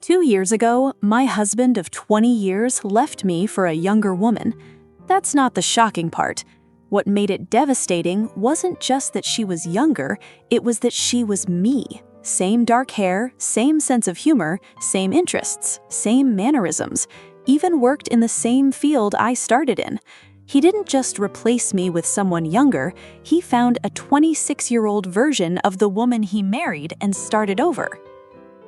2 years ago, my husband of 20 years left me for a younger woman. That's not the shocking part. What made it devastating wasn't just that she was younger, it was that she was me. Same dark hair, same sense of humor, same interests, same mannerisms, even worked in the same field I started in. He didn't just replace me with someone younger, he found a 26-year-old version of the woman he married and started over.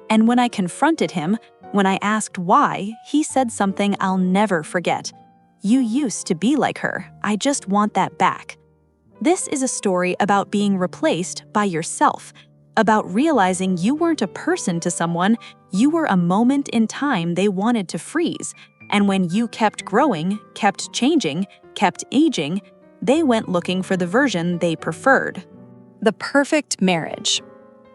And when I confronted him, when I asked why, he said something I'll never forget. "You used to be like her. I just want that back." This is a story about being replaced by yourself, about realizing you weren't a person to someone, you were a moment in time they wanted to freeze. And when you kept growing, kept changing, kept aging, they went looking for the version they preferred. The perfect marriage.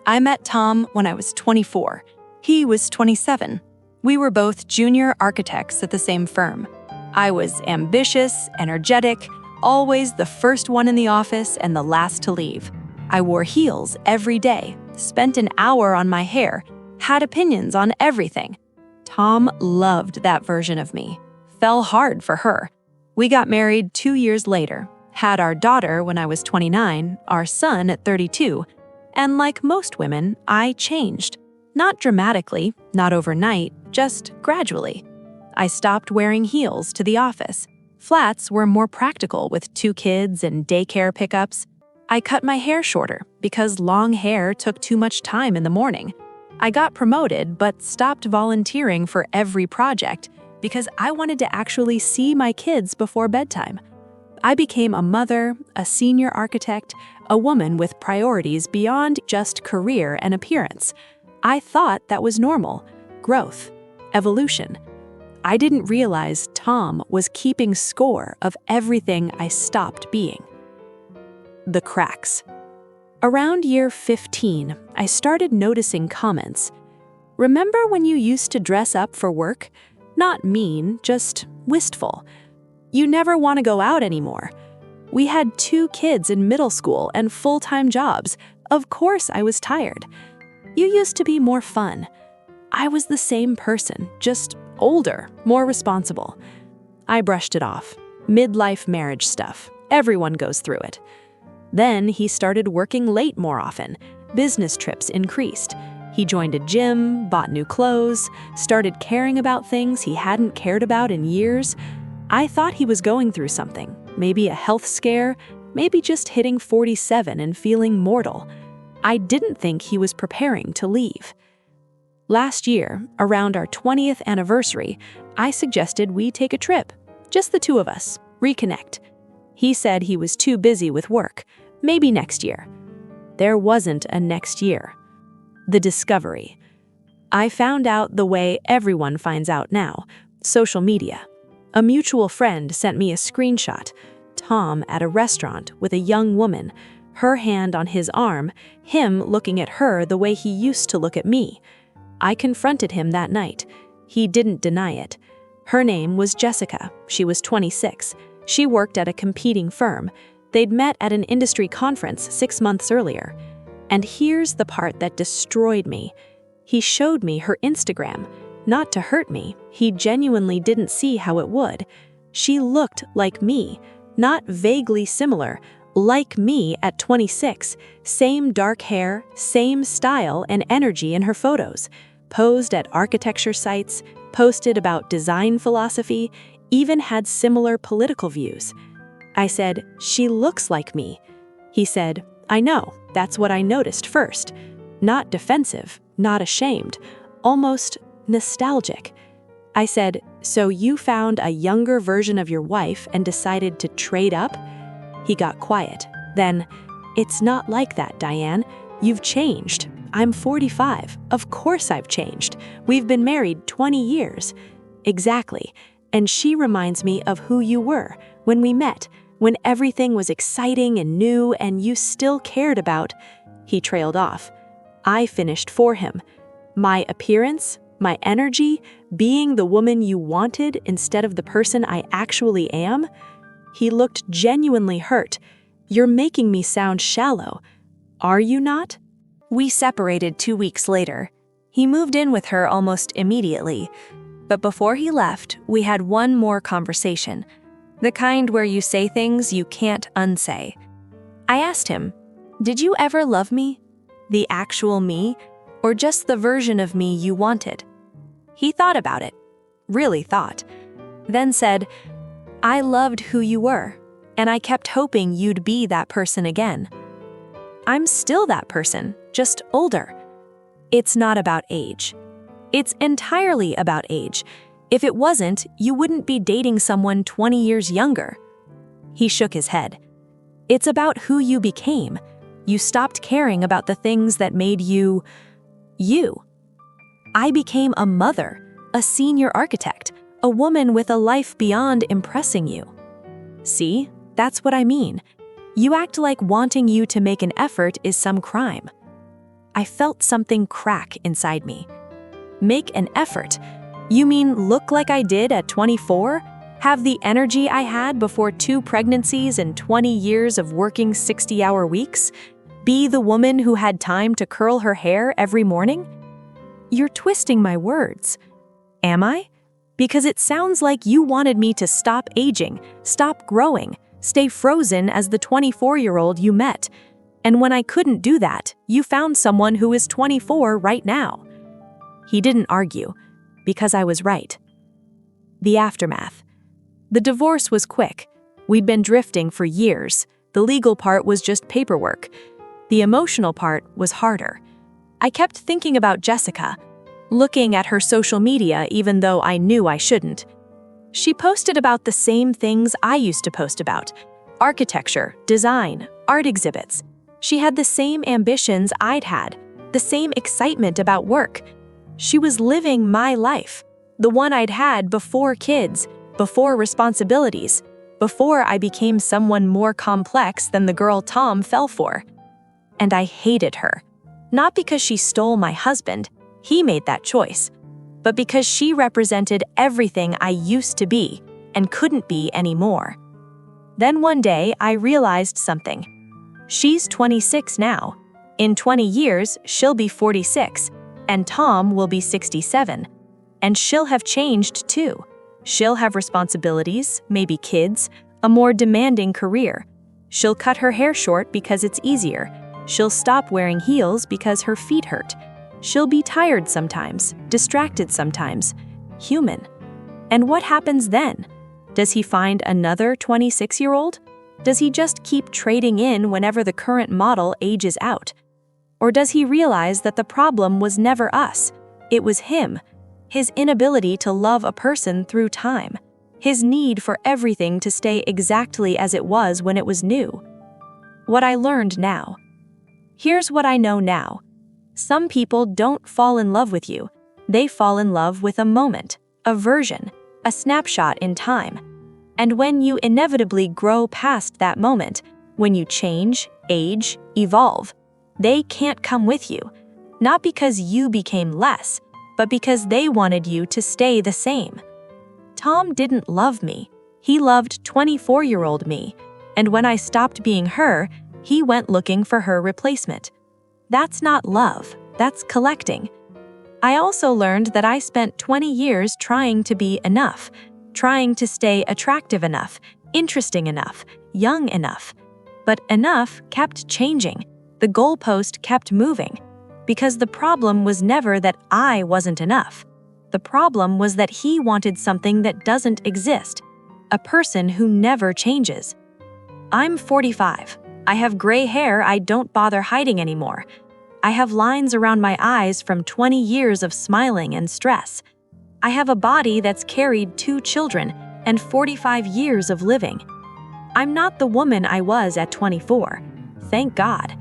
I met Tom when I was 24. He was 27. We were both junior architects at the same firm. I was ambitious, energetic, always the first one in the office and the last to leave. I wore heels every day, spent an hour on my hair, had opinions on everything. Tom loved that version of me. Fell hard for her. We got married 2 years later, had our daughter when I was 29, our son at 32, and like most women, I changed. Not dramatically, not overnight, just gradually. I stopped wearing heels to the office. Flats were more practical with 2 kids and daycare pickups. I cut my hair shorter because long hair took too much time in the morning. I got promoted but stopped volunteering for every project because I wanted to actually see my kids before bedtime. I became a mother, a senior architect, a woman with priorities beyond just career and appearance. I thought that was normal, growth, evolution. I didn't realize Tom was keeping score of everything I stopped being. The cracks. Around year 15, I started noticing comments. "Remember when you used to dress up for work? Not mean, just wistful. You never want to go out anymore. We had 2 kids in middle school and full-time jobs. Of course I was tired. You used to be more fun." I was the same person, just older, more responsible. I brushed it off. Midlife marriage stuff. Everyone goes through it. Then he started working late more often. Business trips increased. He joined a gym, bought new clothes, started caring about things he hadn't cared about in years. I thought he was going through something, maybe a health scare, maybe just hitting 47 and feeling mortal. I didn't think he was preparing to leave. Last year, around our 20th anniversary, I suggested we take a trip, just the 2 of us, reconnect. He said he was too busy with work, maybe next year. There wasn't a next year. The discovery. I found out the way everyone finds out now, social media. A mutual friend sent me a screenshot. Tom at a restaurant with a young woman, her hand on his arm, him looking at her the way he used to look at me. I confronted him that night. He didn't deny it. Her name was Jessica. She was 26. She worked at a competing firm. They'd met at an industry conference 6 months earlier. And here's the part that destroyed me. He showed me her Instagram. Not to hurt me, he genuinely didn't see how it would. She looked like me, not vaguely similar, like me at 26. Same dark hair, same style and energy in her photos. Posed at architecture sites, posted about design philosophy, even had similar political views. I said, "She looks like me." He said, "I know, that's what I noticed first." Not defensive, not ashamed, almost nostalgic. I said, "So you found a younger version of your wife and decided to trade up?" He got quiet. Then, "It's not like that, Diane. You've changed. I'm 45. Of course I've changed. We've been married 20 years. Exactly. And she reminds me of who you were when we met, when everything was exciting and new and you still cared about." He trailed off. I finished for him. My appearance, my energy, being the woman you wanted instead of the person I actually am? He looked genuinely hurt. "You're making me sound shallow. Are you not?" We separated 2 weeks later. He moved in with her almost immediately. But before he left, we had one more conversation. The kind where you say things you can't unsay. I asked him, "Did you ever love me? The actual me? Or just the version of me you wanted?" He thought about it. Really thought. Then said, "I loved who you were, and I kept hoping you'd be that person again." I'm still that person, just older. It's not about age. It's entirely about age. If it wasn't, you wouldn't be dating someone 20 years younger. He shook his head. It's about who you became. You stopped caring about the things that made you, you. I became a mother, a senior architect, a woman with a life beyond impressing you. See, that's what I mean. You act like wanting you to make an effort is some crime. I felt something crack inside me. Make an effort? You mean look like I did at 24? Have the energy I had before 2 pregnancies and 20 years of working 60-hour weeks? Be the woman who had time to curl her hair every morning? You're twisting my words. Am I? Because it sounds like you wanted me to stop aging, stop growing, stay frozen as the 24-year-old you met. And when I couldn't do that, you found someone who is 24 right now. He didn't argue, because I was right. The aftermath. The divorce was quick. We'd been drifting for years. The legal part was just paperwork. The emotional part was harder. I kept thinking about Jessica, looking at her social media even though I knew I shouldn't. She posted about the same things I used to post about: architecture, design, art exhibits. She had the same ambitions I'd had, the same excitement about work. She was living my life, the one I'd had before kids, before responsibilities, before I became someone more complex than the girl Tom fell for. And I hated her, not because she stole my husband, he made that choice, but because she represented everything I used to be and couldn't be anymore. Then one day I realized something. She's 26 now. In 20 years, she'll be 46, and Tom will be 67. And she'll have changed too. She'll have responsibilities, maybe kids, a more demanding career. She'll cut her hair short because it's easier. She'll stop wearing heels because her feet hurt. She'll be tired sometimes, distracted sometimes, human. And what happens then? Does he find another 26-year-old? Does he just keep trading in whenever the current model ages out? Or does he realize that the problem was never us? It was him, his inability to love a person through time, his need for everything to stay exactly as it was when it was new. What I learned now. Here's what I know now. Some people don't fall in love with you. They fall in love with a moment, a version, a snapshot in time. And when you inevitably grow past that moment, when you change, age, evolve, they can't come with you. Not because you became less, but because they wanted you to stay the same. Tom didn't love me. He loved 24-year-old me. And when I stopped being her, he went looking for her replacement. That's not love, that's collecting. I also learned that I spent 20 years trying to be enough, trying to stay attractive enough, interesting enough, young enough. But enough kept changing. The goalpost kept moving. Because the problem was never that I wasn't enough. The problem was that he wanted something that doesn't exist, a person who never changes. I'm 45. I have gray hair I don't bother hiding anymore. I have lines around my eyes from 20 years of smiling and stress. I have a body that's carried 2 children and 45 years of living. I'm not the woman I was at 24. Thank God.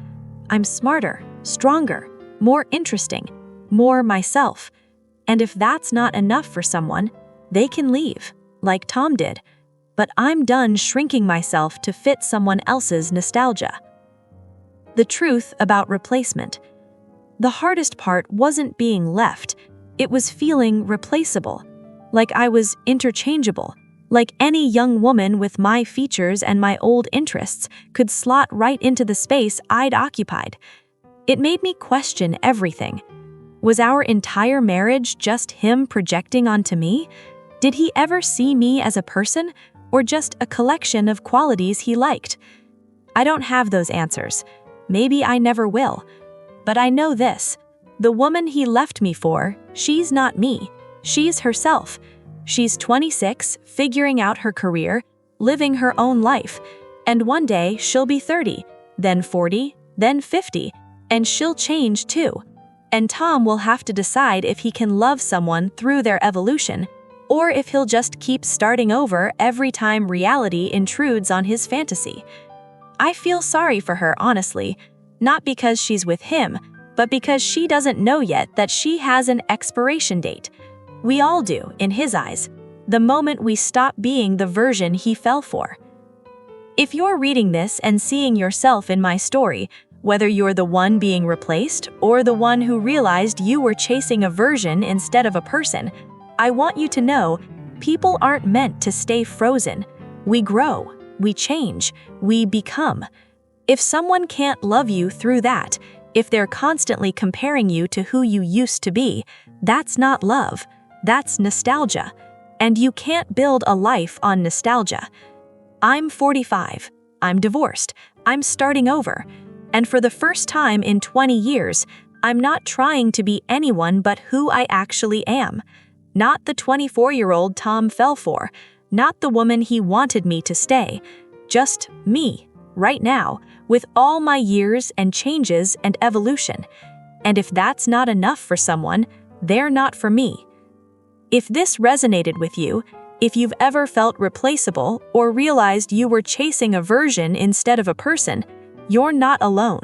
I'm smarter, stronger, more interesting, more myself. And if that's not enough for someone, they can leave, like Tom did. But I'm done shrinking myself to fit someone else's nostalgia. The truth about replacement. The hardest part wasn't being left. It was feeling replaceable, like I was interchangeable, like any young woman with my features and my old interests could slot right into the space I'd occupied. It made me question everything. Was our entire marriage just him projecting onto me? Did he ever see me as a person, or just a collection of qualities he liked? I don't have those answers. Maybe I never will. But I know this. The woman he left me for, she's not me. She's herself. She's 26, figuring out her career, living her own life. And one day she'll be 30, then 40, then 50, and she'll change too. And Tom will have to decide if he can love someone through their evolution, or if he'll just keep starting over every time reality intrudes on his fantasy. I feel sorry for her, honestly, not because she's with him, but because she doesn't know yet that she has an expiration date. We all do, in his eyes, the moment we stop being the version he fell for. If you're reading this and seeing yourself in my story, whether you're the one being replaced or the one who realized you were chasing a version instead of a person, I want you to know, people aren't meant to stay frozen. We grow, we change, we become. If someone can't love you through that, if they're constantly comparing you to who you used to be, that's not love, that's nostalgia. And you can't build a life on nostalgia. I'm 45, I'm divorced, I'm starting over. And for the first time in 20 years, I'm not trying to be anyone but who I actually am. Not the 24-year-old Tom fell for, not the woman he wanted me to stay. Just me, right now, with all my years and changes and evolution. And if that's not enough for someone, they're not for me. If this resonated with you, if you've ever felt replaceable or realized you were chasing a version instead of a person, you're not alone.